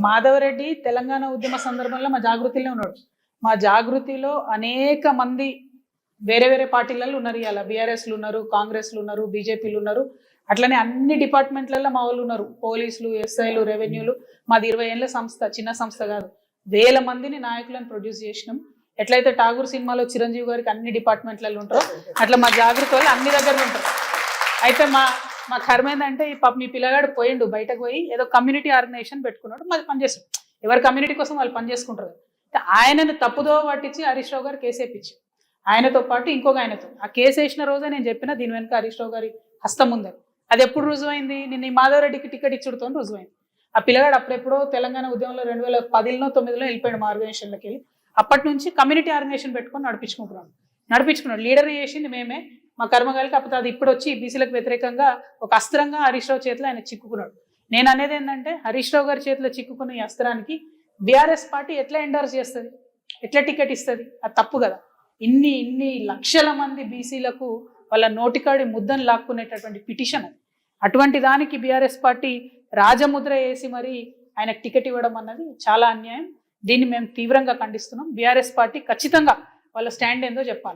మాధవరెడ్డి తెలంగాణ ఉద్యమ సందర్భంలో మా జాగృతిలో ఉన్నాడు. మా జాగృతిలో అనేక మంది వేరే వేరే పార్టీలలో ఉన్నారు. ఇవాళ బీఆర్ఎస్లు ఉన్నారు, కాంగ్రెస్లు ఉన్నారు, బీజేపీలు ఉన్నారు. అట్లనే అన్ని డిపార్ట్మెంట్లలో మా వాళ్ళు ఉన్నారు. పోలీసులు, ఎస్ఐలు, రెవెన్యూలు. మాది 20 ఏళ్ళ సంస్థ, చిన్న సంస్థ కాదు. వేల మందిని నాయకులను ప్రొడ్యూస్ చేసినాం. ఎట్లయితే ఠాగూర్ సినిమాలో చిరంజీవి గారికి అన్ని డిపార్ట్మెంట్లలో ఉంటారో అట్లా మా జాగృతి వాళ్ళు అన్ని దగ్గర ఉంటారు. అయితే మా కర్మ ఏంటంటే ఈ పాప మీ పిల్లగాడు పోయిండు, బయటకు పోయి ఏదో కమ్యూనిటీ ఆర్గనైజేషన్ పెట్టుకున్నాడు. మాది పనిచేస్తాడు. ఎవరి కమ్యూనిటీ కోసం వాళ్ళు పనిచేసుకుంటారు. ఆయనను తప్పుదో పట్టించి హరీష్ రావు గారు కేసు వేయించి ఆయనతో పాటు ఇంకొక ఆయనతో ఆ కేసు వేసిన రోజే నేను చెప్పిన దీని వెనుక హరీష్ రావు గారి హస్తం ఉందని. అది ఎప్పుడు రుజువైంది? నిన్న ఈ మాధవరెడ్డికి టికెట్ ఇచ్చుడుతో రుజువైంది. ఆ పిల్లగాడు అప్పుడెప్పుడో తెలంగాణ ఉద్యమంలో 2010లో 9లో వెళ్ళిపోయాడు మా ఆర్గనైజేషన్లోకి వెళ్ళి. అప్పటి నుంచి కమ్యూనిటీ ఆర్గనైజేషన్ పెట్టుకొని నడిపించుకున్నాడు. లీడర్ చేసింది మేమే, మా కర్మగాలి. కాకపోతే అది ఇప్పుడు వచ్చి బీసీలకు వ్యతిరేకంగా ఒక అస్త్రంగా హరీష్ రావు చేతిలో ఆయన చిక్కుకున్నాడు. నేను అనేది ఏంటంటే హరీష్ రావు గారి చేతిలో చిక్కుకున్న ఈ అస్త్రానికి బీఆర్ఎస్ పార్టీ ఎట్లా ఎండోర్స్ చేస్తుంది, ఎట్లా టికెట్ ఇస్తుంది? అది తప్పు కదా. ఇన్ని లక్షల మంది బీసీలకు వాళ్ళ నోటికాడి ముద్దను లాక్కునేటటువంటి పిటిషన్ అది. అటువంటి దానికి బీఆర్ఎస్ పార్టీ రాజముద్ర వేసి మరి ఆయనకు టికెట్ ఇవ్వడం అన్నది చాలా అన్యాయం. దీన్ని మేము తీవ్రంగా ఖండిస్తున్నాం. బీఆర్ఎస్ పార్టీ ఖచ్చితంగా వాళ్ళ స్టాండ్ ఏందో చెప్పాలి.